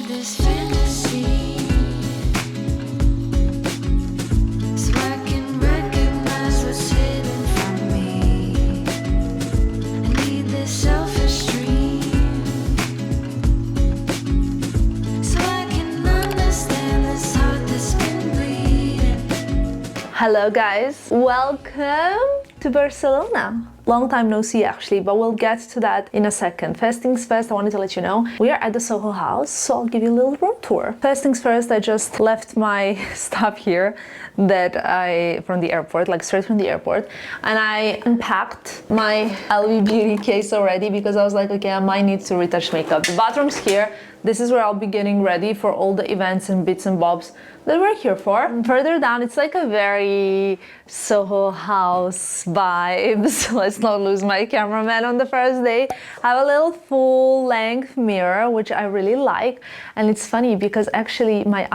this fantasy, so I can recognize what's hidden from me. I need this self-esteem, so I can understand this heart that's been bleeding. Hello guys, welcome to Barcelona. Long time no see actually, but we'll get to that in a second. First things first, I wanted to let you know we are at the Soho House, so I'll give you a little room tour. First things first, I just left my stuff here from the airport, like straight from the airport, and I unpacked my LV Beauty case already because I was like, okay, I might need to retouch makeup. The bathroom's here. This is where I'll be getting ready for all the events and bits and bobs that we're here for. And further down, it's like a very Soho House vibes. Let's not lose my cameraman on the first day. I have a little full-length mirror, which I really like. And it's funny because actually my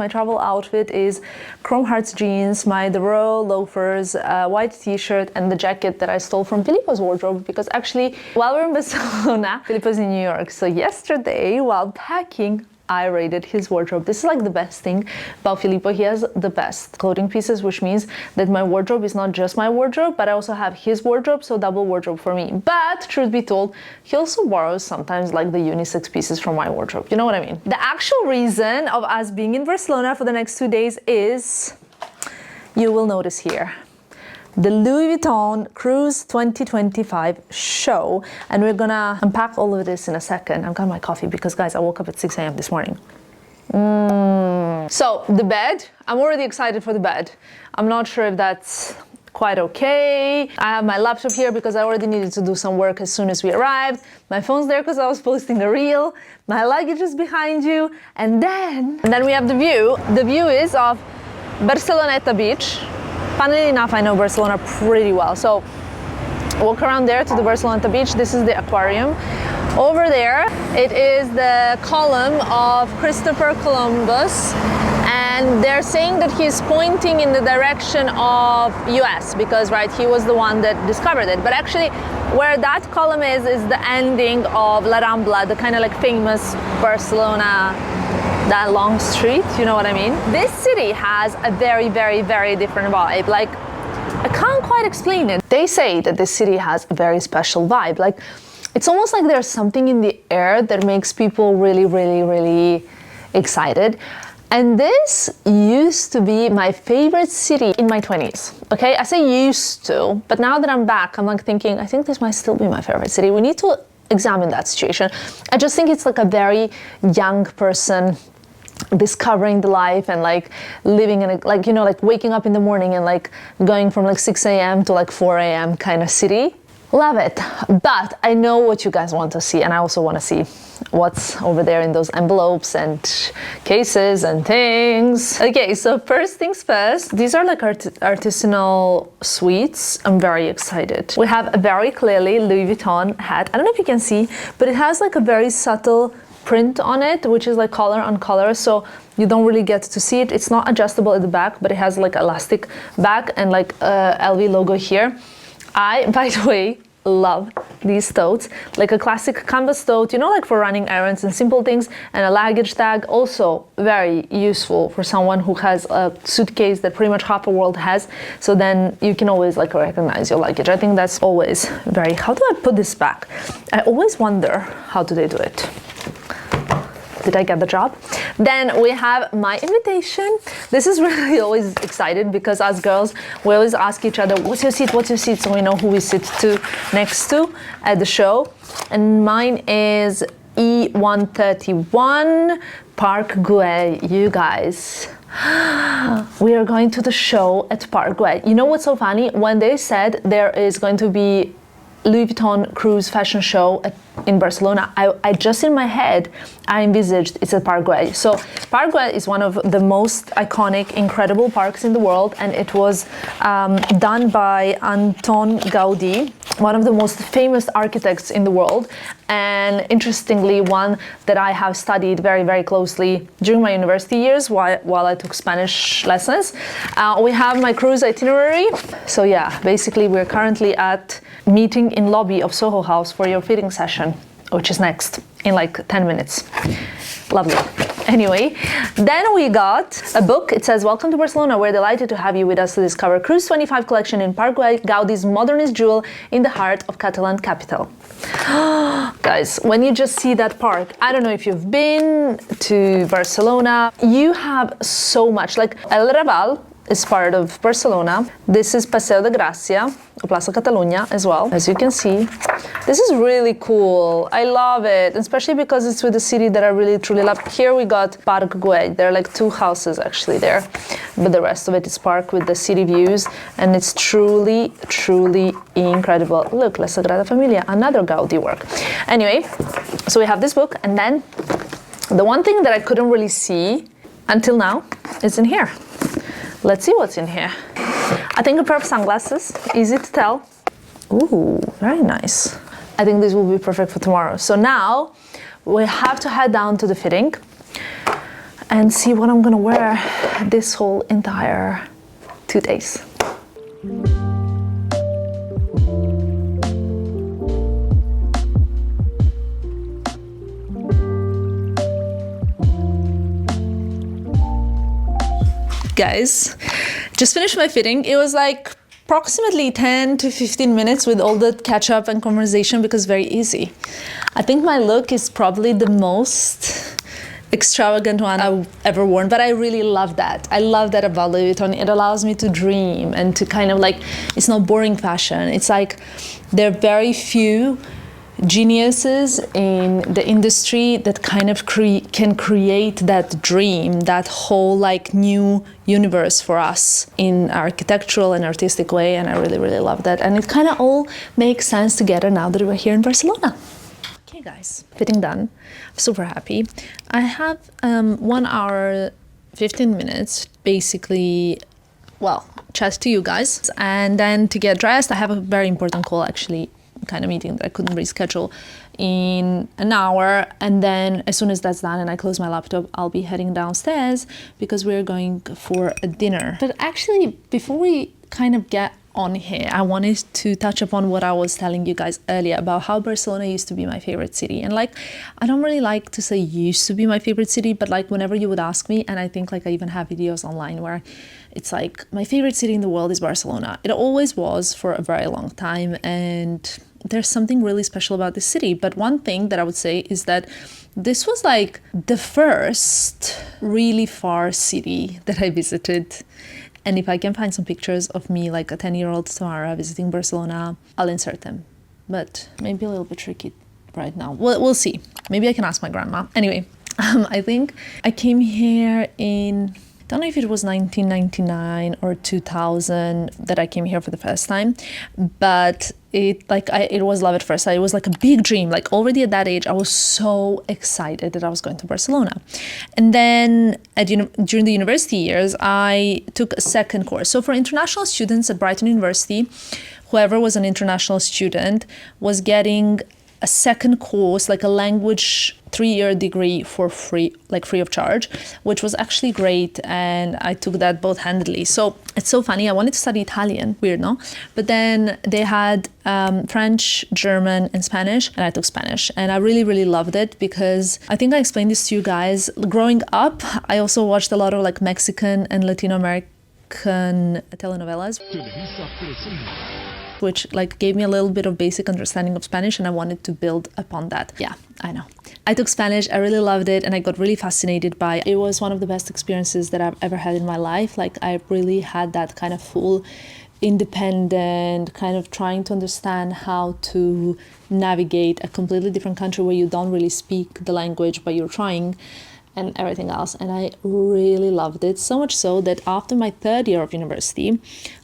travel outfit is Chrome Hearts jeans, my Dero loafers, white t-shirt, and the jacket that I stole from Filippo's wardrobe because actually while we're in Barcelona, Filippo's in New York. So yesterday, while packing, I raided his wardrobe. This is like the best thing about Filippo. He has the best clothing pieces, which means that my wardrobe is not just my wardrobe, but I also have his wardrobe, so double wardrobe for me. But truth be told, he also borrows sometimes like the unisex pieces from my wardrobe. You know what I mean? The actual reason of us being in Barcelona for the next 2 days is, you will notice here, the Louis Vuitton Cruise 2025 show, and we're gonna unpack all of this in a second. I've got my coffee because guys, I woke up at 6 a.m. this morning. So the bed, I'm already excited for the bed. I'm not sure if that's quite okay. I have my laptop here because I already needed to do some work as soon as we arrived. My phone's there because I was posting a reel. My luggage is behind you, and then we have the view. The view is of Barceloneta Beach. Funnily enough, I know Barcelona pretty well, so walk around there to the Barceloneta Beach. This is the aquarium. Over there, it is the column of Christopher Columbus, and they're saying that he's pointing in the direction of US because, right, he was the one that discovered it. But actually, where that column is the ending of La Rambla, the kind of like famous Barcelona, that long street, you know what I mean? This city has a very, very, very different vibe. Like, I can't quite explain it. They say that this city has a very special vibe. Like, it's almost like there's something in the air that makes people really, really, really excited. And this used to be my favorite city in my 20s, okay? I say used to, but now that I'm back, I'm like thinking, I think this might still be my favorite city. We need to examine that situation. I just think it's like a very young person discovering the life and like living in a, like, you know, like waking up in the morning and like going from like 6 a.m. to like 4 a.m. kind of city. Love it. But I know what you guys want to see, and I also want to see what's over there in those envelopes and cases and things. Okay, so first things first, these are like artisanal sweets. I'm very excited. We have a very clearly Louis Vuitton hat. I don't know if you can see, but it has like a very subtle print on it, which is like color on color, so you don't really get to see it. It's not adjustable at the back, but it has like elastic back and like a LV logo here. I, by the way, love these totes, like a classic canvas tote, you know, like for running errands and simple things, and a luggage tag, also very useful for someone who has a suitcase that pretty much half the world has, so then you can always like recognize your luggage. I think that's always very, how do I put this back? I always wonder, how do they do it? Did I get the job? Then we have my invitation. This is really always excited because as girls, we always ask each other, what's your seat, so we know who we sit to next to at the show. And mine is E131, Park Güell, you guys. We are going to the show at Park Güell. You know what's so funny? When they said there is going to be Louis Vuitton cruise fashion show in Barcelona, I just in my head, I envisaged it's at Park Güell. So Park Güell is one of the most iconic, incredible parks in the world, and it was done by Anton Gaudi, one of the most famous architects in the world, and interestingly, one that I have studied very, very closely during my university years while I took Spanish lessons. We have my cruise itinerary. So yeah, basically we're currently at meeting in lobby of Soho House for your fitting session, which is next in like 10 minutes. Lovely. Anyway, then we got a book. It says, "Welcome to Barcelona. We're delighted to have you with us to discover Cruise 25 collection in Parc Gaudi's modernist jewel in the heart of Catalan capital." Guys, when you just see that park, I don't know if you've been to Barcelona, you have so much. Like El Raval is part of Barcelona. This is Paseo de Gracia, or Plaza Catalunya as well, as you can see. This is really cool. I love it, especially because it's with a city that I really truly love. Here we got Parc Güell. There are like 2 houses actually there, but the rest of it is park with the city views, and it's truly, truly incredible. Look, La Sagrada Familia, another Gaudi work. Anyway, so we have this book, and then the one thing that I couldn't really see until now is in here. Let's see what's in here. I think a pair of sunglasses, easy to tell. Ooh, very nice. I think this will be perfect for tomorrow. So now we have to head down to the fitting and see what I'm gonna wear this whole entire 2 days. Guys, just finished my fitting. It was like approximately 10 to 15 minutes with all the catch up and conversation because very easy. I think my look is probably the most extravagant one I've ever worn, but I really love that. I love that about Louis Vuitton. It allows me to dream and to kind of like, it's not boring fashion. It's like there are very few geniuses in the industry that kind of can create that dream, that whole like new universe for us in architectural and artistic way, and I really, really love that. And it kind of all makes sense together now that we're here in Barcelona. Okay guys, fitting done. I'm super happy. I have 1 hour 15 minutes basically, well, chat to you guys, and then to get dressed. I have a very important call actually, kind of meeting that I couldn't reschedule in an hour, and then as soon as that's done and I close my laptop, I'll be heading downstairs because we're going for a dinner. But actually, before we kind of get on here, I wanted to touch upon what I was telling you guys earlier about how Barcelona used to be my favorite city. And like, I don't really like to say used to be my favorite city, but like whenever you would ask me, and I think like I even have videos online where it's like my favorite city in the world is Barcelona. It always was for a very long time, and there's something really special about this city. But one thing that I would say is that this was like the first really far city that I visited. And if I can find some pictures of me, like a 10-year-old Tamara visiting Barcelona, I'll insert them. But maybe a little bit tricky right now. We'll see. Maybe I can ask my grandma. Anyway, I think I came here in, I don't know if it was 1999 or 2000 that I came here for the first time, but it was love at first sight. It was like a big dream. Like already at that age, I was so excited that I was going to Barcelona. And then during the university years, I took a second course. So for international students at Brighton University, whoever was an international student was getting a second course, like a language 3-year degree for free, like free of charge, which was actually great. And I took that both handedly. So it's so funny. I wanted to study Italian, weird, no? But then they had French, German, and Spanish, and I took Spanish. And I really, really loved it because I think I explained this to you guys. Growing up, I also watched a lot of like Mexican and Latino American telenovelas, which like gave me a little bit of basic understanding of Spanish, and I wanted to build upon that. Yeah, I know. I took Spanish, I really loved it, and I got really fascinated by it. It was one of the best experiences that I've ever had in my life. Like I really had that kind of full independent, kind of trying to understand how to navigate a completely different country where you don't really speak the language, but you're trying, and everything else. And I really loved it, so much so that after my 3rd year of university,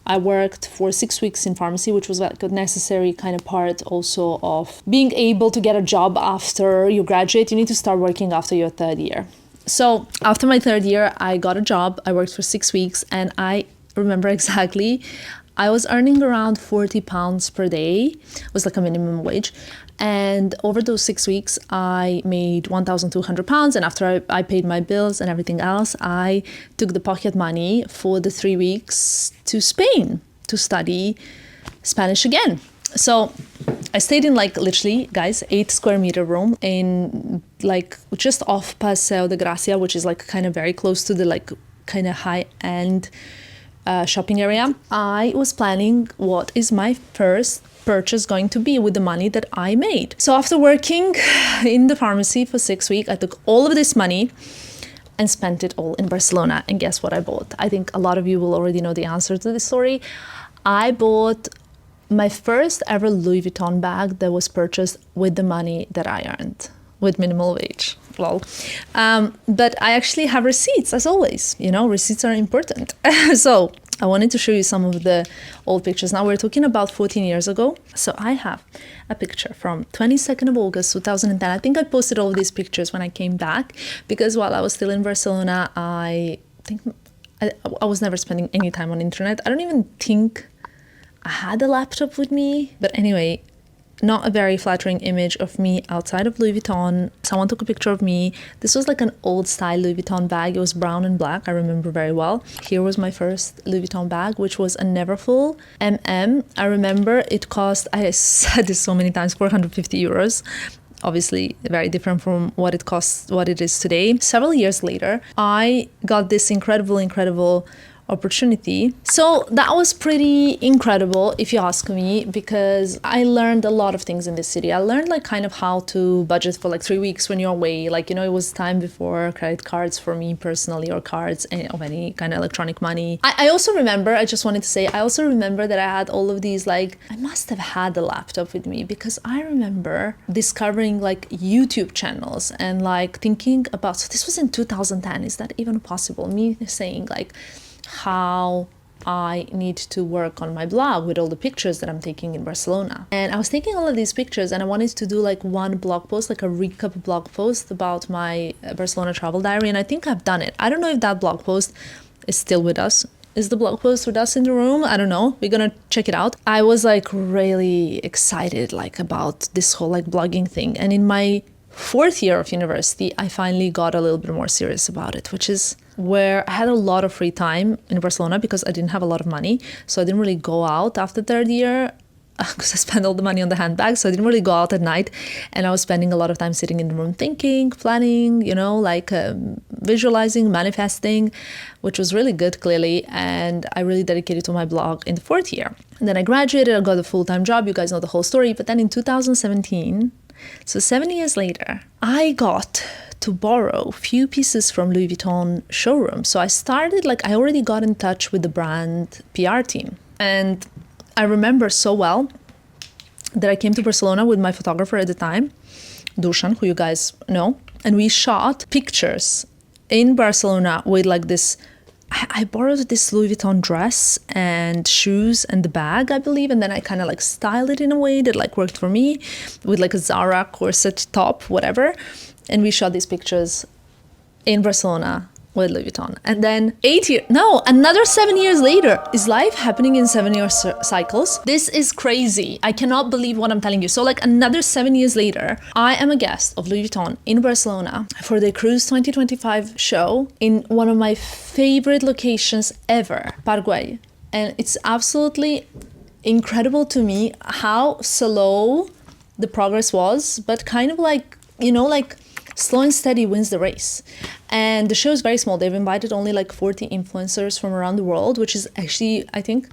I worked for 6 weeks in pharmacy, which was like a necessary kind of part also of being able to get a job after you graduate. You need to start working after your 3rd year. So after my 3rd year, I got a job. I worked for 6 weeks, and I remember exactly, I was earning around £40 per day. It was like a minimum wage. And over those 6 weeks, I made £1,200. And after I paid my bills and everything else, I took the pocket money for the 3 weeks to Spain to study Spanish again. So I stayed in like literally, guys, 8 square meter room in like just off Paseo de Gracia, which is like kind of very close to the like kind of high end shopping area. I was planning what is my first purchase going to be with the money that I made. So after working in the pharmacy for 6 weeks, I took all of this money and spent it all in Barcelona. And guess what I bought? I think a lot of you will already know the answer to this story. I bought my first ever Louis Vuitton bag that was purchased with the money that I earned with minimal wage. Lol. But I actually have receipts, as always. You know, receipts are important. So I wanted to show you some of the old pictures. Now we're talking about 14 years ago. So I have a picture from 22nd of August 2010. I think I posted all of these pictures when I came back because while I was still in Barcelona, I think I was never spending any time on internet. I don't even think I had a laptop with me. But anyway, not a very flattering image of me outside of Louis Vuitton. Someone took a picture of me. This was like an old style Louis Vuitton bag. It was brown and black, I remember very well. Here was my first Louis Vuitton bag, which was a Neverfull MM. I remember it cost, I said this so many times, 450 euros. Obviously very different from what it costs, what it is today. Several years later, I got this incredible opportunity. So that was pretty incredible, if you ask me, because I learned a lot of things in this city. I learned like kind of how to budget for like 3 weeks when you're away. Like, you know, it was time before credit cards for me personally, or cards of any kind of electronic money. I also remember, I just wanted to say, I also remember that I had all of these, like, I must have had a laptop with me because I remember discovering like YouTube channels and like thinking about, so this was in 2010, is that even possible? Me saying like, how I need to work on my blog with all the pictures that I'm taking in Barcelona. And I was taking all of these pictures and I wanted to do like one blog post, like a recap blog post about my Barcelona travel diary. And I think I've done it. I don't know if that blog post is still with us. Is the blog post with us in the room? I don't know. We're gonna check it out. I was like really excited like about this whole like blogging thing. And in my 4th year of university, I finally got a little bit more serious about it, which is where I had a lot of free time in Barcelona because I didn't have a lot of money. So I didn't really go out after 3rd year because I spent all the money on the handbag. So I didn't really go out at night. And I was spending a lot of time sitting in the room thinking, planning, you know, like visualizing, manifesting, which was really good, clearly. And I really dedicated to my blog in the 4th year. And then I graduated, I got a full-time job. You guys know the whole story. But then in 2017, so 7 years later, I got to borrow a few pieces from Louis Vuitton showroom. So I started, like, I already got in touch with the brand PR team. And I remember so well that I came to Barcelona with my photographer at the time, Dusan, who you guys know. And we shot pictures in Barcelona with like this, I borrowed this Louis Vuitton dress and shoes and the bag, I believe. And then I kind of like styled it in a way that like worked for me with like a Zara corset top, whatever. And we shot these pictures in Barcelona with Louis Vuitton. And then another 7 years later. Is life happening in 7-year cycles? This is crazy. I cannot believe what I'm telling you. So like another 7 years later, I am a guest of Louis Vuitton in Barcelona for the Cruise 2025 show in one of my favorite locations ever, Parkway. And it's absolutely incredible to me how slow the progress was, but kind of like, you know, like slow and steady wins the race. And the show is very small. They've invited only like 40 influencers from around the world, which is actually, I think,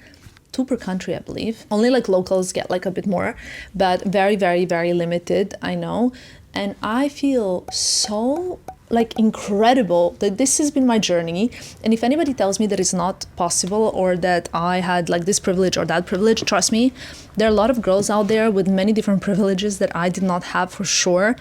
2 per country, I believe. Only like locals get like a bit more, but very, very, very limited, I know. And I feel so like incredible that this has been my journey. And if anybody tells me that it's not possible or that I had like this privilege or that privilege, trust me, there are a lot of girls out there with many different privileges that I did not have for sure,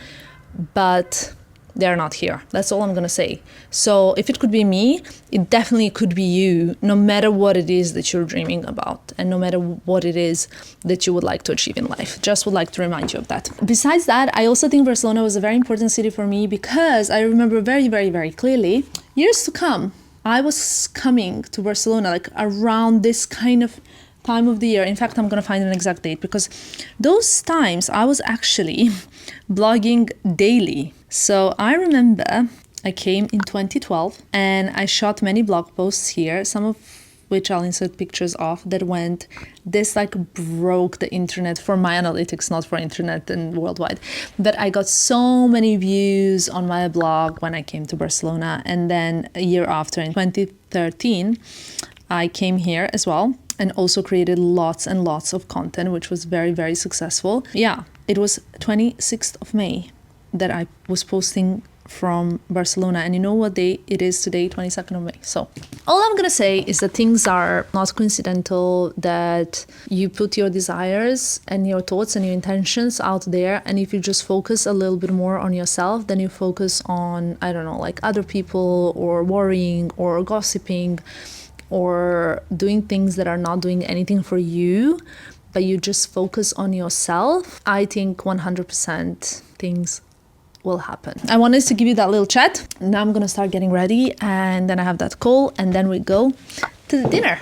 but they're not here. That's all I'm gonna say. So if it could be me, it definitely could be you, no matter what it is that you're dreaming about and no matter what it is that you would like to achieve in life. Just would like to remind you of that. Besides that, I also think Barcelona was a very important city for me because I remember very, very, very clearly, years to come, I was coming to Barcelona like around this kind of time of the year. In fact, I'm gonna find an exact date because those times I was actually blogging daily. So I remember I came in 2012 and I shot many blog posts here. Some of which I'll insert pictures of, that went, this like broke the internet for my analytics, not for internet and worldwide. But I got so many views on my blog when I came to Barcelona. And then a year after, in 2013, I came here as well and also created lots and lots of content, which was very, very successful. Yeah, it was 26th of May that I was posting from Barcelona, and you know what day it is today, 22nd of May. So all I'm gonna say is that things are not coincidental, that you put your desires and your thoughts and your intentions out there, and if you just focus a little bit more on yourself, then you focus on, I don't know, like other people or worrying or gossiping or doing things that are not doing anything for you, but you just focus on yourself, I think 100% things will happen. I wanted to give you that little chat. Now I'm gonna start getting ready, and then I have that call, and then we go to the dinner.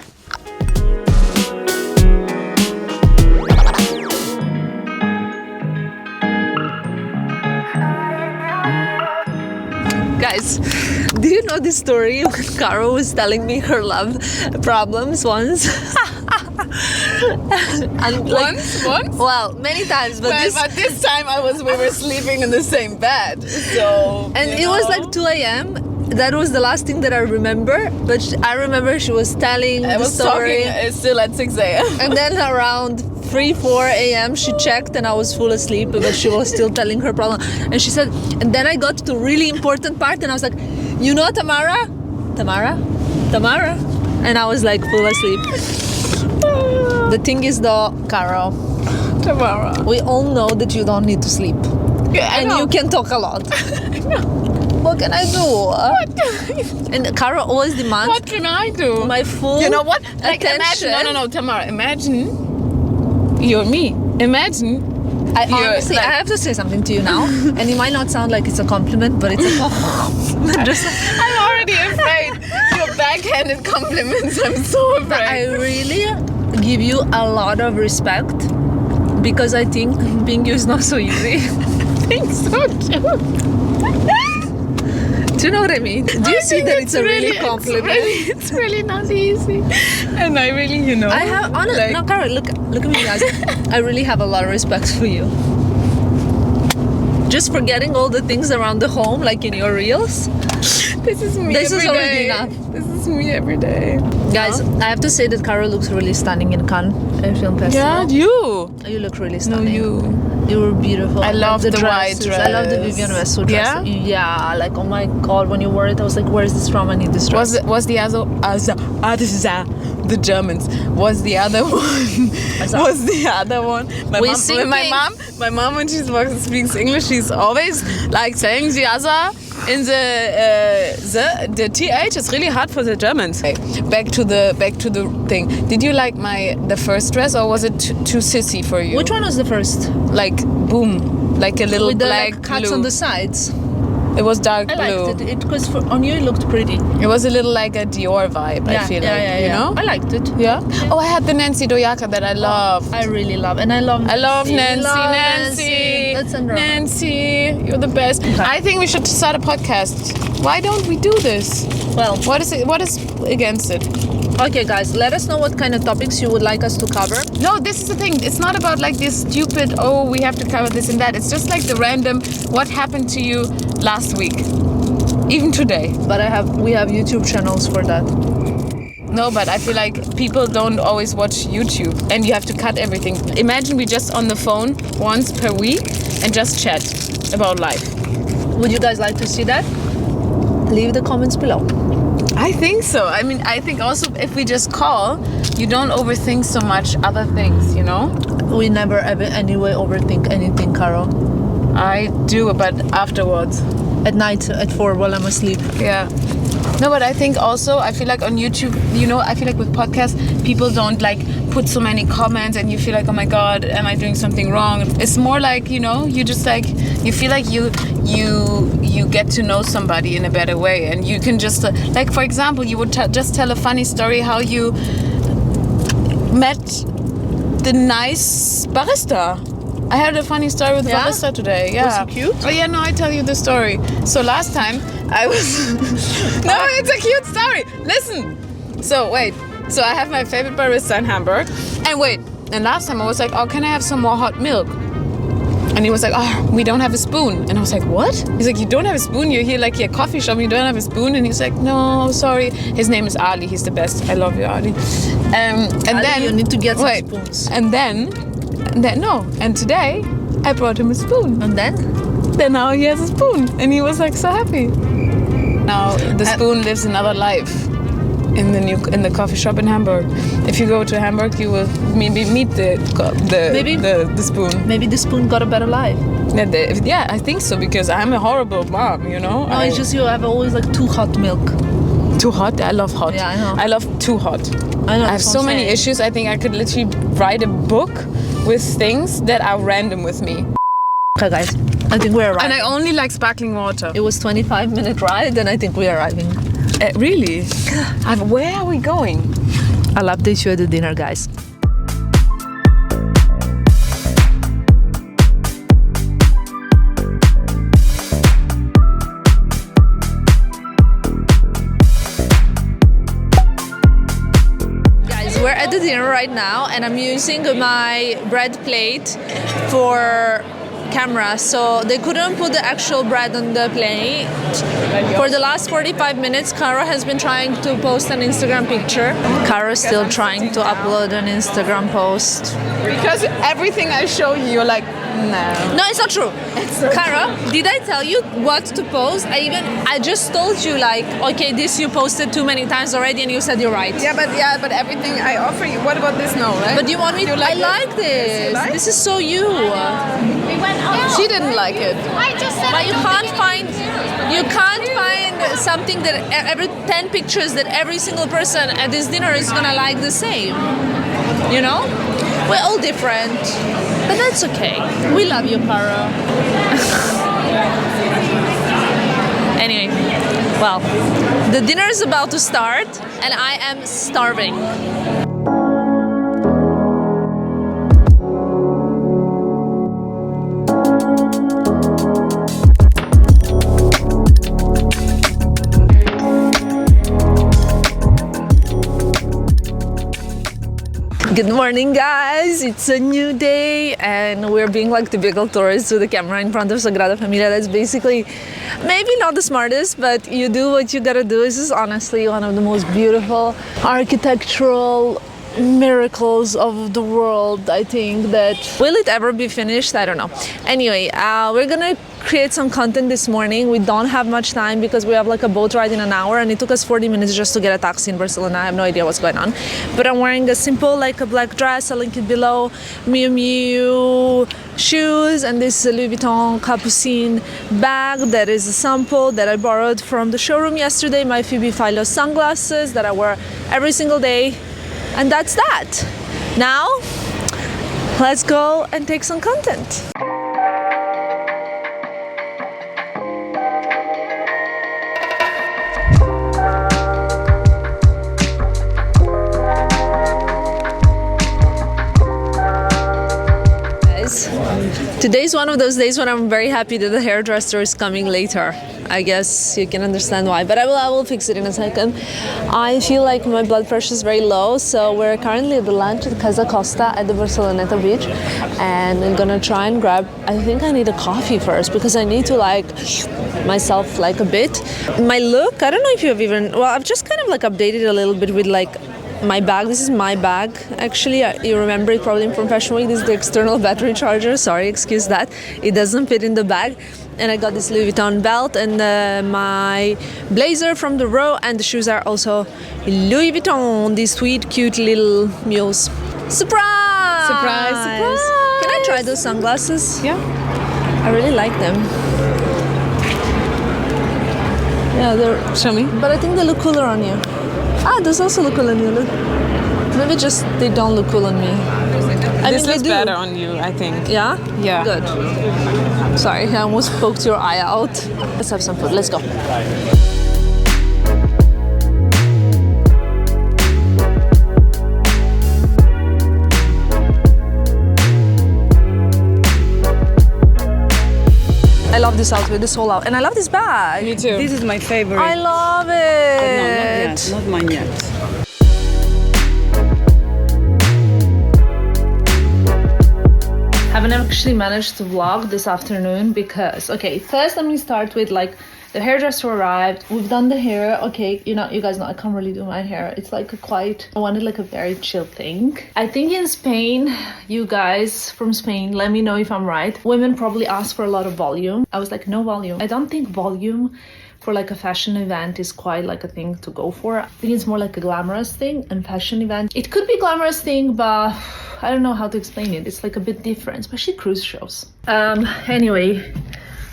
Guys, do you know this story when Caro was telling me her love problems once? And Once? Well, many times, but But this time we were sleeping in the same bed. So and you it was know. like 2 a.m. That was the last thing that I remember. But I remember she was telling I the was story. talking still at 6 a.m. And then around 3-4 a.m. she checked and I was full asleep, but she was still telling her problem. And she said, and then I got to really important part and I was like, you know, Tamara? And I was like full asleep. The thing is though, Caro, Tomorrow. we all know that you don't need to sleep. Yeah, I And know. you can talk a lot. What can I do? And Caro always demands What can I do? my full You know what? Like attention. imagine. No, Tamara. Imagine you and me. Imagine. Honestly, like- I have to say something to you now, and it might not sound like it's a compliment, but it's a compliment. Just, I'm already afraid. Your backhanded compliments. I'm so afraid. I really give you a lot of respect because I think being you is not so easy. think so too. Do you know what I mean? Do you see that it's a really compliment? It's really not easy. And I really, you know. I have honestly, like- no, Carol, look at me, guys. I really have a lot of respect for you. Just forgetting all the things around the home, like in your reels. This is me This is every already day. enough. This is me every day. Guys, I have to say that Carol looks really stunning in Cannes Film Festival. you. You look really No, stunning. you. You were beautiful. I love the white dresses. I love the dress. Vivienne Westwood dress. Yeah? Yeah, like oh my god, when you wore it, I was like, where is this from? I need this dress. Was the other the Germans? Was the other one? Asa. Was the other one? We sing My mom when she speaks English, she's always like saying the other in the th. It's really hard for the Germans. Okay, back to the thing. Did you like the first dress, or was it too sissy for you? Which one was the first? Like boom, like a little With the black like, cuts blue. on the sides. It was dark I blue. liked it. It because on you it looked pretty. It was a little like a Dior vibe. I feel like, you know. I liked it. Yeah. Oh, I had the Nancy Doyaka that I love. I really love, and I love Nancy. Nancy. That's Sandra. Nancy, you're the best. I think we should start a podcast. Why don't we do this? Well, What is it? What is against it? okay, guys, let us know what kind of topics you would like us to cover. No, this is the thing. It's not about like this stupid, oh, we have to cover this and that. It's just like the random, what happened to you last week? Even today. But we have YouTube channels for that. No, but I feel like people don't always watch YouTube and you have to cut everything. Imagine we just on the phone once per week and just chat about life. Would you guys like to see that? Leave the comments below. I think so. I mean, I think also if we just call, you don't overthink so much other things, you know? We never ever anyway overthink anything, Caro. I do, but afterwards. At night, at 4 while I'm asleep. Yeah. No, but I think also, I feel like on YouTube, you know, I feel like with podcasts, people don't like put so many comments and you feel like, oh my God, am I doing something wrong? It's more like, you know, you just like, you feel like you get to know somebody in a better way. And you can just, like, for example, you would just tell a funny story how you met the nice barista. I had a funny story with Yeah? barista today. Yeah. Was he cute? Oh yeah, no, I tell you the story. So last time I was no, it's a cute story. Listen. So wait, So I have my favorite barista in Hamburg. And wait, and last time I was like, oh, can I have some more hot milk? And he was like, oh, we don't have a spoon. And I was like, what? He's like, you don't have a spoon? You're here like a coffee shop, you don't have a spoon? And he's like, no, sorry. His name is Ali, he's the best. I love you, Ali. And Ali, then you need to get some spoons. And then, no. And today, I brought him a spoon. And then Now he has a spoon. And he was like so happy. Now the spoon lives another life in the coffee shop in Hamburg. If you go to Hamburg, you will maybe meet the spoon. maybe the spoon got a better life. Yeah, I think so, because I'm a horrible mom, you know. No, it's just you have always like too hot milk. Too hot. I love hot. Yeah, I know. I love too hot. I know. I have so many issues. I think I could literally write a book with things that are random with me. Okay, guys, I think we're arriving. And I only like sparkling water. It was 25-minute ride, and I think we're arriving. Really? Where are we going? I'll update you at the dinner, guys. Guys, we're at the dinner right now, and I'm using my bread plate for camera, so they couldn't put the actual bread on the plate. For the last 45 minutes, Cara has been trying to post an Instagram picture. Cara's still trying to upload an Instagram post. Because everything I show you, you're like, no. No, it's not true. Cara, did I tell you what to post? I just told you, like, okay, this you posted too many times already, and you said you're right. Yeah, but everything I offer you. What about this? No, right? But you want me to? I like this. like? This is so you. She didn't like it. But you can't find something that every 10 pictures that every single person at this dinner is gonna like the same. You know? We're all different. But that's okay. We love you, Cara. Anyway, well, the dinner is about to start and I am starving. Good morning, guys. It's a new day and we're being like typical tourists with the camera in front of Sagrada Familia. That's basically maybe not the smartest, but you do what you gotta do. This is honestly one of the most beautiful architectural miracles of the world. I think that will it ever be finished? I don't know. Anyway, we're gonna create some content this morning. We don't have much time because we have like a boat ride in an hour and it took us 40 minutes just to get a taxi in Barcelona. I have no idea what's going on, but I'm wearing a simple like a black dress. I'll link it below. Miu Miu shoes, and this is a Louis Vuitton Capucine bag that is a sample that I borrowed from the showroom yesterday. My Phoebe Philo sunglasses that I wear every single day. And that's that. Now, let's go and take some content. Guys, today's one of those days when I'm very happy that the hairdresser is coming later. I guess you can understand why, but I will fix it in a second. I feel like my blood pressure is very low, so we're currently at the lunch at Casa Costa at the Barceloneta beach, and I'm gonna try and grab, I think I need a coffee first because I need to like myself like a bit. My look, I don't know if you have even, well, I've just kind of like updated a little bit with like my bag. This is my bag actually. You remember it probably from Fashion Week. This is the external battery charger. Sorry, excuse that. It doesn't fit in the bag. And I got this Louis Vuitton belt and my blazer from the row, and the shoes are also Louis Vuitton. These sweet, cute little mules. Surprise! Surprise, surprise! Can I try those sunglasses? Yeah. I really like them. Yeah, they're. Show me. But I think they look cooler on you. Ah, those also look cool on you. Look. Maybe just they don't look cool on me. This looks better on you, I think. Yeah? Yeah. Good. Sorry, I almost poked your eye out. Let's have some food. Let's go. I love this outfit, this whole outfit. And I love this bag. Me too. This is my favorite. I love No, it. not yet. Not mine yet. haven't actually managed to vlog this afternoon because, okay, first let me start with like the hairdresser arrived. We've done the hair. Okay, you guys know I can't really do my hair. It's like I wanted like a very chill thing. I think in Spain, you guys from Spain, let me know if I'm right. Women probably ask for a lot of volume. I was like, no volume. I don't think volume for like a fashion event is quite like a thing to go for. I think it's more like a glamorous thing, and fashion event, it could be glamorous thing, but I don't know how to explain it. It's like a bit different, especially cruise shows. Anyway,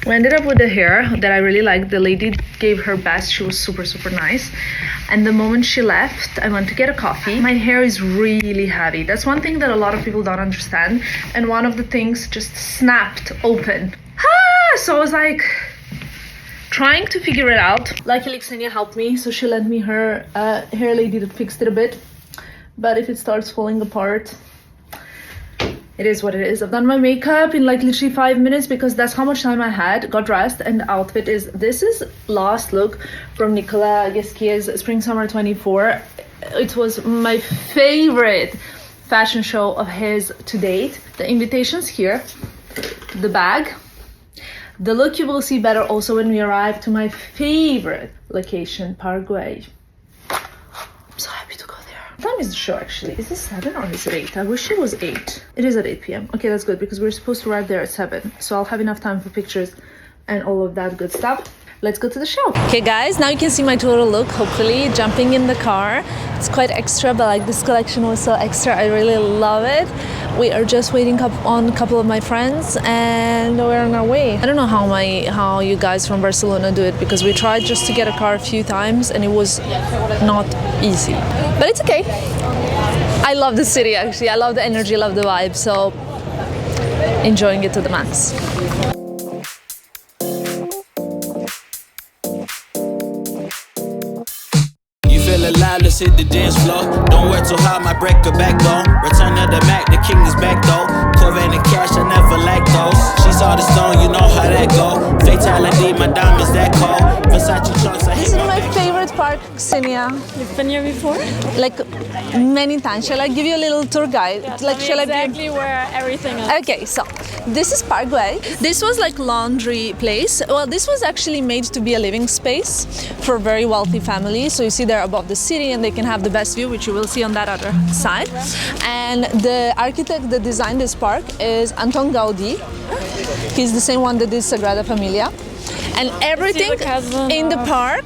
we ended up with the hair that I really liked. The lady gave her best. She was super, super nice. And the moment she left, I went to get a coffee. My hair is really heavy. That's one thing that a lot of people don't understand. And one of the things just snapped open. So I was like trying to figure it out. Luckily, Xenia helped me. So she lent me her hair lady that fixed it a bit. But if it starts falling apart, it is what it is. I've done my makeup in like literally 5 minutes because that's how much time I had. Got dressed, and the outfit is, this is last look from Nicolas Ghesquier's Spring Summer 24. It was my favorite fashion show of his to date. The invitation's here, the bag. The look you will see better also when we arrive to my favorite location, Paraguay. I'm so happy to go there. What time is the show actually? Is it 7 or is it 8? I wish it was 8. It is at 8 p.m. Okay, that's good because we're supposed to arrive there at 7. So I'll have enough time for pictures and all of that good stuff. Let's go to the show. Okay guys, now you can see my total look, hopefully. Jumping in the car. It's quite extra, but like this collection was so extra. I really love it. We are just waiting on a couple of my friends and we're on our way. I don't know how you guys from Barcelona do it because we tried just to get a car a few times and it was not easy. But it's okay. I love the city actually. I love the energy, I love the vibe. So enjoying it to the max. Alive, let's hit the dance floor. Don't work too hard, might break a backbone. Return of the Mac, the king is back though. Corvette and cash, I never lack those. She saw the stone, you know how that go. Fatality, my diamonds that cold. Versace trunks, I This hate is my favorite park, Xenia. You've been here before? Like many times. Shall I give you a little tour guide? Like, shall I give... exactly where everything is. Okay, so this is Paraguay. This was like laundry place. Well, this was actually made to be a living space for very wealthy families. So you see they're above the city and they can have the best view, which you will see on that other side. And the architect that designed this park is Anton Gaudí. He's the same one that did Sagrada Familia. And everything in the park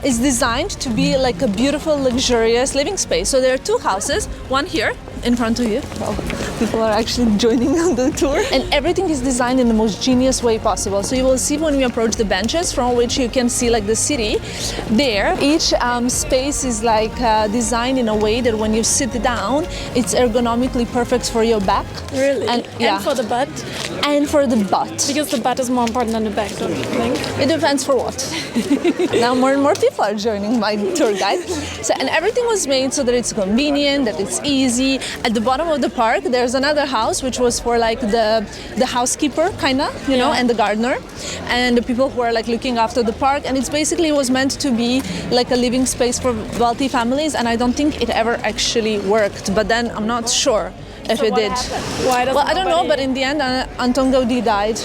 is designed to be like a beautiful, luxurious living space. So there are two houses, one here in front of you. Well, people are actually joining on the tour. And everything is designed in the most genius way possible. So you will see when we approach the benches from which you can see like the city there. Each space is like designed in a way that when you sit down, it's ergonomically perfect for your back. Really? And, yeah. And for the butt? And for the butt. Because the butt is more important than the back, don't you think? It depends for what. Now more and more people are joining my tour guide. So, and everything was made so that it's convenient, that it's easy. At the bottom of the park, there's another house which was for like the housekeeper, kinda, you know, and the gardener, and the people who are like looking after the park. And it's basically was meant to be like a living space for wealthy families. And I don't think it ever actually worked. But then I'm not sure if it did. Why doesn't Well, I don't know, but in the end, Anton Gaudí died.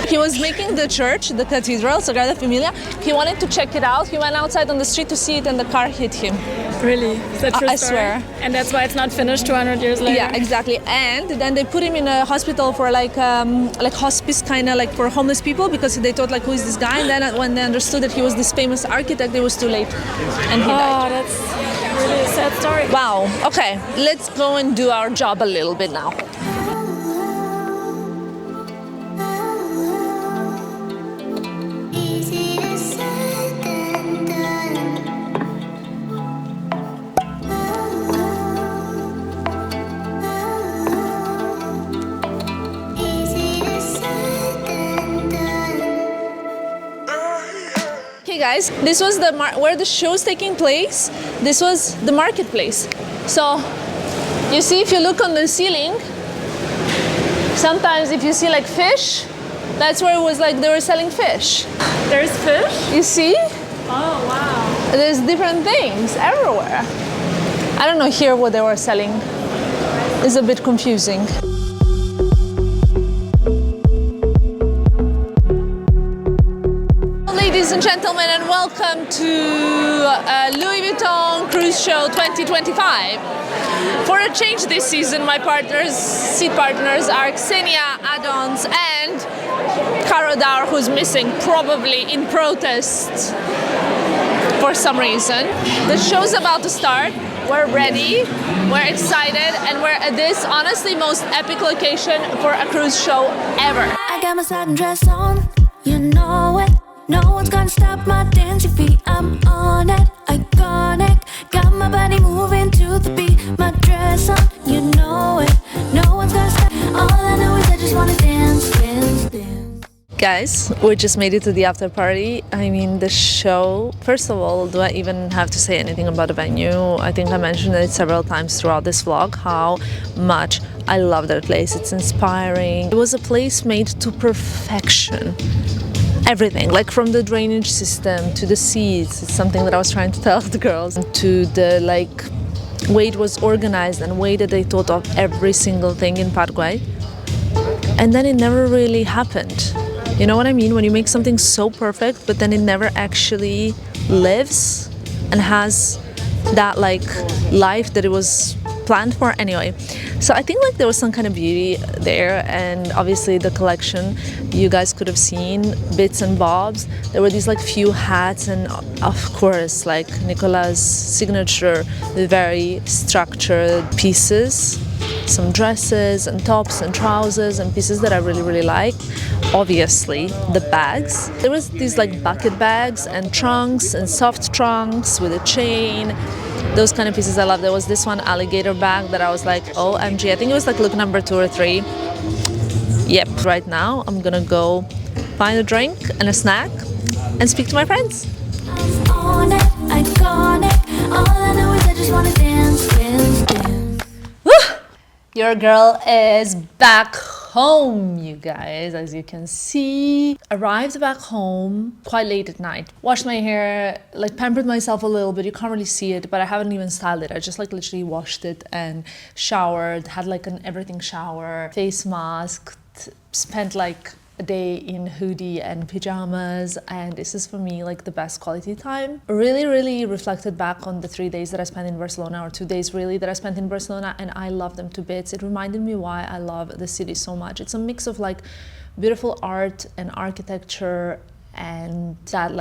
He was making the church, the cathedral, Sagrada Familia. He wanted to check it out. He went outside on the street to see it, and the car hit him. Really? Is that true I story? swear. And that's why it's not finished 200 years later? Yeah, exactly. And then they put him in a hospital for like hospice, kind of like for homeless people, because they thought like, who is this guy? And then when they understood that he was this famous architect, it was too late, and he died. Oh, that's really a sad story. Wow. Okay, let's go and do our job a little bit now. Easier said than done. Easier said than done. Okay guys, this was the where the show's taking place. This was the marketplace. So you see, if you look on the ceiling, sometimes if you see like fish, that's where it was like they were selling fish. There's fish? You see? Oh, wow. There's different things everywhere. I don't know here what they were selling. It's a bit confusing. Ladies and gentlemen, and welcome to Louis Vuitton Cruise Show 2025. For a change this season, my seat partners are Xenia Adons and Caro Daur, who's missing, probably in protest for some reason. The show's about to start. We're ready, we're excited, and we're at this honestly most epic location for a cruise show ever. I got my satin dress on, you know it. No one's gonna stop my dancing feet. I'm on it, iconic. Got my body moving to the beat. My dress on, you know it. No one's gonna stop. All I know is I just wanna dance, dance, dance. Guys, we just made it to the after party. I mean, the show. First of all, do I even have to say anything about the venue? I think I mentioned it several times throughout this vlog how much I love that place. It's inspiring. It was a place made to perfection. Everything, like from the drainage system to the seats. It's something that I was trying to tell the girls. To the way it was organized and way that they thought of every single thing in Paraguay. And then it never really happened. You know what I mean? When you make something so perfect, but then it never actually lives and has that life that it was planned for anyway. So I think there was some kind of beauty there, and obviously the collection you guys could have seen bits and bobs. There were these few hats, and of course Nicola's signature, the very structured pieces, some dresses and tops and trousers and pieces that I really like. Obviously the bags. There was these bucket bags and trunks and soft trunks with a chain. Those kind of pieces I love. There was this one alligator bag that I was like, OMG. I think it was look number 2 or 3. Yep. Right now I'm gonna go find a drink and a snack and speak to my friends. I'm on it, iconic. All I know is I just wanna dance, dance, dance. Your girl is back home, you guys, as you can see. Arrived back home quite late at night. Washed my hair, pampered myself a little bit. You can't really see it, but I haven't even styled it. I just literally washed it and showered, had an everything shower, face mask, spent a day in hoodie and pajamas, and this is for me the best quality time. Really reflected back on the 3 days that I spent in Barcelona, or 2 days really that I spent in Barcelona, and I love them to bits. It reminded me why I love the city so much. It's a mix of beautiful art and architecture and that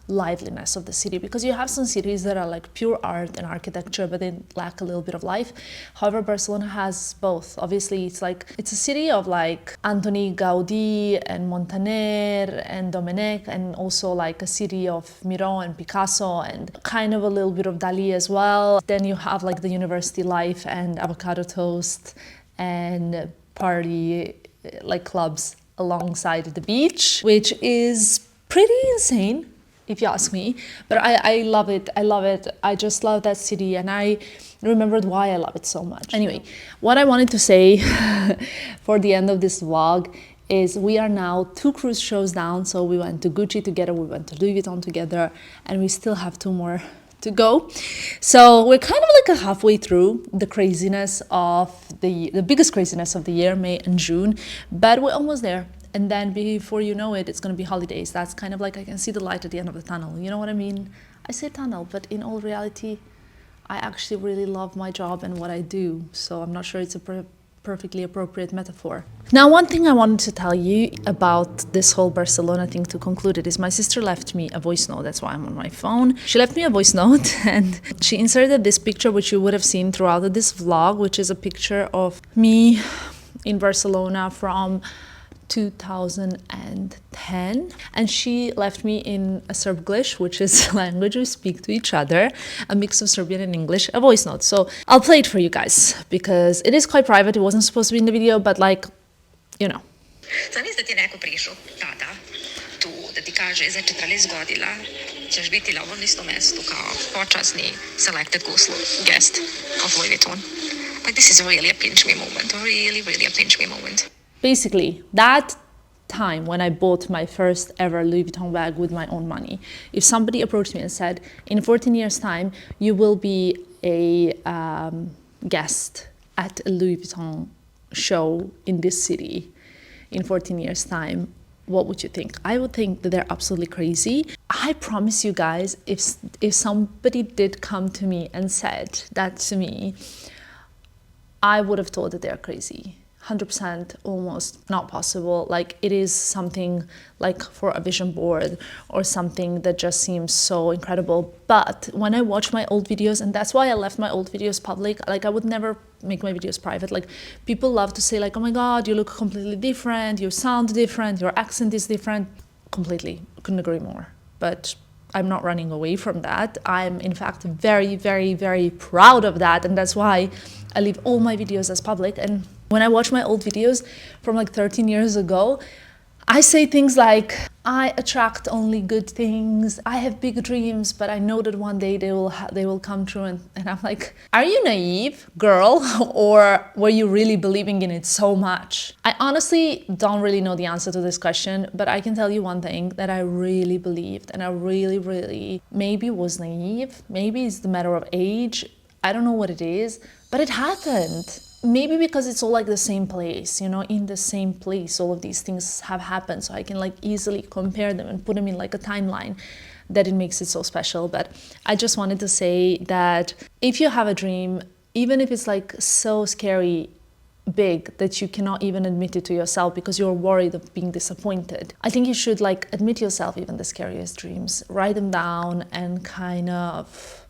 liveliness of the city, because you have some cities that are pure art and architecture but they lack a little bit of life. However, Barcelona has both. Obviously it's a city of Antoni Gaudí and Montaner and Domènech, and also a city of Miró and Picasso and kind of a little bit of Dalí as well. Then you have the university life and avocado toast and party clubs alongside the beach, which is pretty insane if you ask me, but I love it. I just love that city, and I remembered why I love it so much. Anyway, what I wanted to say for the end of this vlog is we are now 2 cruise shows down. So we went to Gucci together, we went to Louis Vuitton together, and we still have 2 more to go. So we're kind of halfway through the craziness of the biggest craziness of the year, May and June, but we're almost there. And then before you know it, it's going to be holidays. That's kind of I can see the light at the end of the tunnel. You know what I mean? I say tunnel, but in all reality, I actually really love my job and what I do. So I'm not sure it's a perfectly appropriate metaphor. Now, one thing I wanted to tell you about this whole Barcelona thing to conclude it is my sister left me a voice note. That's why I'm on my phone. She left me a voice note and she inserted this picture, which you would have seen throughout this vlog, which is a picture of me in Barcelona from 2010, and she left me in a Serbiglish, which is a language we speak to each other, a mix of Serbian and English, a voice note. So I'll play it for you guys because it is quite private. It wasn't supposed to be in the video, but you know. Zamisli da ti je neko prišao tada tu da ti kaže za 40 godina ćeš biti na ovom istom mestu kao počasni selected guest of Louis Vuitton. This is really a pinch me moment, really a pinch me moment. Basically, that time when I bought my first ever Louis Vuitton bag with my own money, if somebody approached me and said, in 14 years' time, you will be a guest at a Louis Vuitton show in this city in 14 years' time, what would you think? I would think that they're absolutely crazy. I promise you guys, if somebody did come to me and said that to me, I would have thought that they're crazy. 100% almost not possible. Like, it is something like for a vision board or something that just seems so incredible. But when I watch my old videos, and that's why I left my old videos public, like I would never make my videos private. Like, people love to say like, oh my God, you look completely different, you sound different, your accent is different. Completely, couldn't agree more. But I'm not running away from that. I'm in fact very, very, very proud of that. And that's why I leave all my videos as public. And when I watch my old videos from like 13 years ago, I say things like, I attract only good things. I have big dreams, but I know that one day they will come true. And I'm like, are you naive, girl? Or were you really believing in it so much? I honestly don't really know the answer to this question, but I can tell you one thing that I really believed, and I really, really maybe was naive. Maybe it's the matter of age. I don't know what it is, but it happened. Maybe because it's all like the same place, you know, in the same place, all of these things have happened. So I can like easily compare them and put them in like a timeline, that it makes it so special. But I just wanted to say that if you have a dream, even if it's like so scary, big, that you cannot even admit it to yourself because you're worried of being disappointed, I think you should like admit yourself even the scariest dreams, write them down and kind of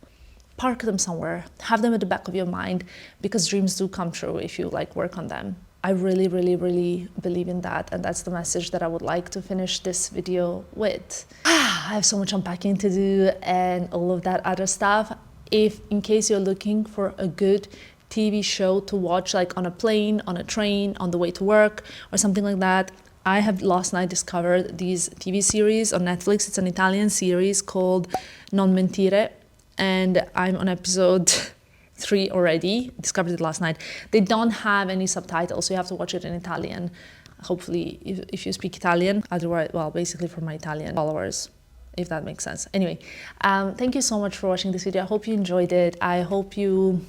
park them somewhere, have them at the back of your mind, because dreams do come true if you like work on them. I really, really, really believe in that, and that's the message that I would like to finish this video with. I have so much unpacking to do and all of that other stuff. If in case you're looking for a good TV show to watch, like on a plane, on a train, on the way to work, or something like that, I have last night discovered these TV series on Netflix. It's an Italian series called Non Mentire, and I'm on episode 3 already. Discovered it last night. They don't have any subtitles, so you have to watch it in Italian. Hopefully, if you speak Italian. Otherwise, well, basically for my Italian followers, if that makes sense. Anyway, thank you so much for watching this video. I hope you enjoyed it. I hope you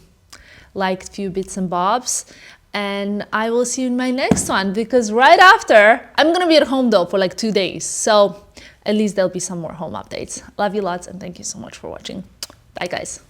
liked a few bits and bobs. And I will see you in my next one, because right after, I'm gonna be at home though for like 2 days. So at least there'll be some more home updates. Love you lots, and thank you so much for watching. Bye guys.